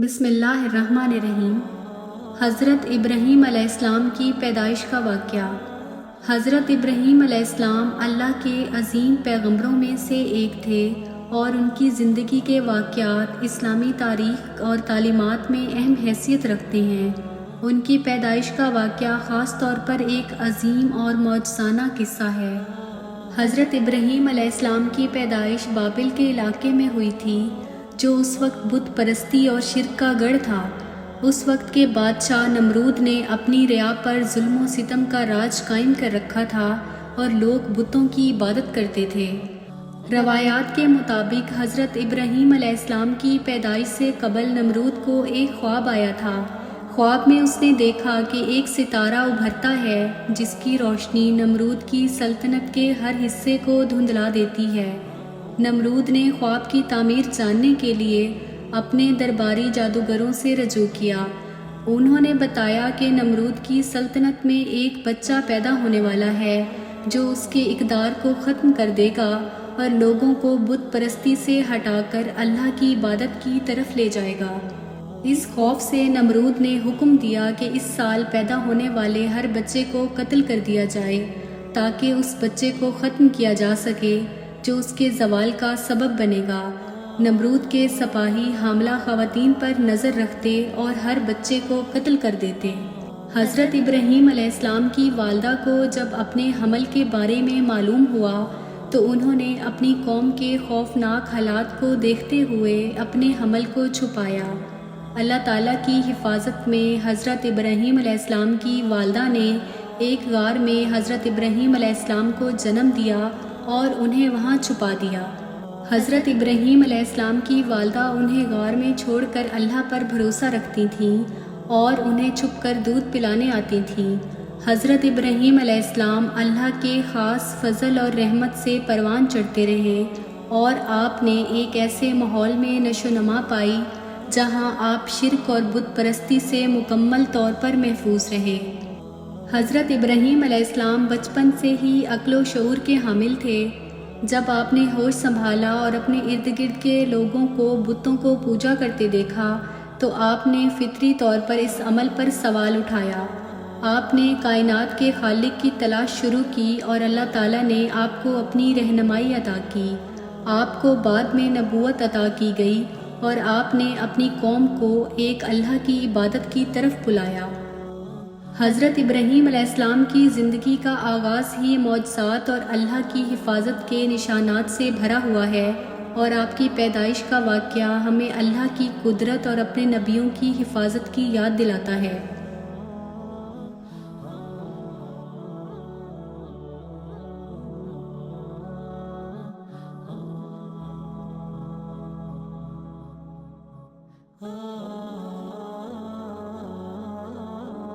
بسم اللہ الرحمن الرحیم۔ حضرت ابراہیم علیہ السلام کی پیدائش کا واقعہ۔ حضرت ابراہیم علیہ السلام اللہ کے عظیم پیغمبروں میں سے ایک تھے اور ان کی زندگی کے واقعات اسلامی تاریخ اور تعلیمات میں اہم حیثیت رکھتے ہیں۔ ان کی پیدائش کا واقعہ خاص طور پر ایک عظیم اور معجزانہ قصہ ہے۔ حضرت ابراہیم علیہ السلام کی پیدائش بابل کے علاقے میں ہوئی تھی، جو اس وقت بت پرستی اور شرک کا گڑھ تھا۔ اس وقت کے بادشاہ نمرود نے اپنی رعا پر ظلم و ستم کا راج قائم کر رکھا تھا اور لوگ بتوں کی عبادت کرتے تھے۔ روایات کے مطابق حضرت ابراہیم علیہ السلام کی پیدائش سے قبل نمرود کو ایک خواب آیا تھا۔ خواب میں اس نے دیکھا کہ ایک ستارہ ابھرتا ہے جس کی روشنی نمرود کی سلطنت کے ہر حصے کو دھندلا دیتی ہے۔ نمرود نے خواب کی تعمیر جاننے کے لیے اپنے درباری جادوگروں سے رجوع کیا۔ انہوں نے بتایا کہ نمرود کی سلطنت میں ایک بچہ پیدا ہونے والا ہے جو اس کے اقدار کو ختم کر دے گا اور لوگوں کو بت پرستی سے ہٹا کر اللہ کی عبادت کی طرف لے جائے گا۔ اس خوف سے نمرود نے حکم دیا کہ اس سال پیدا ہونے والے ہر بچے کو قتل کر دیا جائے تاکہ اس بچے کو ختم کیا جا سکے جو اس کے زوال کا سبب بنے گا۔ نمرود کے سپاہی حاملہ خواتین پر نظر رکھتے اور ہر بچے کو قتل کر دیتے۔ حضرت ابراہیم علیہ السلام کی والدہ کو جب اپنے حمل کے بارے میں معلوم ہوا تو انہوں نے اپنی قوم کے خوفناک حالات کو دیکھتے ہوئے اپنے حمل کو چھپایا۔ اللہ تعالیٰ کی حفاظت میں حضرت ابراہیم علیہ السلام کی والدہ نے ایک غار میں حضرت ابراہیم علیہ السلام کو جنم دیا اور انہیں وہاں چھپا دیا۔ حضرت ابراہیم علیہ السلام کی والدہ انہیں غار میں چھوڑ کر اللہ پر بھروسہ رکھتی تھیں اور انہیں چھپ کر دودھ پلانے آتی تھیں۔ حضرت ابراہیم علیہ السلام اللہ کے خاص فضل اور رحمت سے پروان چڑھتے رہے اور آپ نے ایک ایسے ماحول میں نشو و نما پائی جہاں آپ شرک اور بت پرستی سے مکمل طور پر محفوظ رہے۔ حضرت ابراہیم علیہ السلام بچپن سے ہی عقل و شعور کے حامل تھے۔ جب آپ نے ہوش سنبھالا اور اپنے ارد گرد کے لوگوں کو بتوں کو پوجا کرتے دیکھا تو آپ نے فطری طور پر اس عمل پر سوال اٹھایا۔ آپ نے کائنات کے خالق کی تلاش شروع کی اور اللہ تعالیٰ نے آپ کو اپنی رہنمائی عطا کی۔ آپ کو بعد میں نبوت عطا کی گئی اور آپ نے اپنی قوم کو ایک اللہ کی عبادت کی طرف بلایا۔ حضرت ابراہیم علیہ السلام کی زندگی کا آغاز ہی معجزات اور اللہ کی حفاظت کے نشانات سے بھرا ہوا ہے اور آپ کی پیدائش کا واقعہ ہمیں اللہ کی قدرت اور اپنے نبیوں کی حفاظت کی یاد دلاتا ہے۔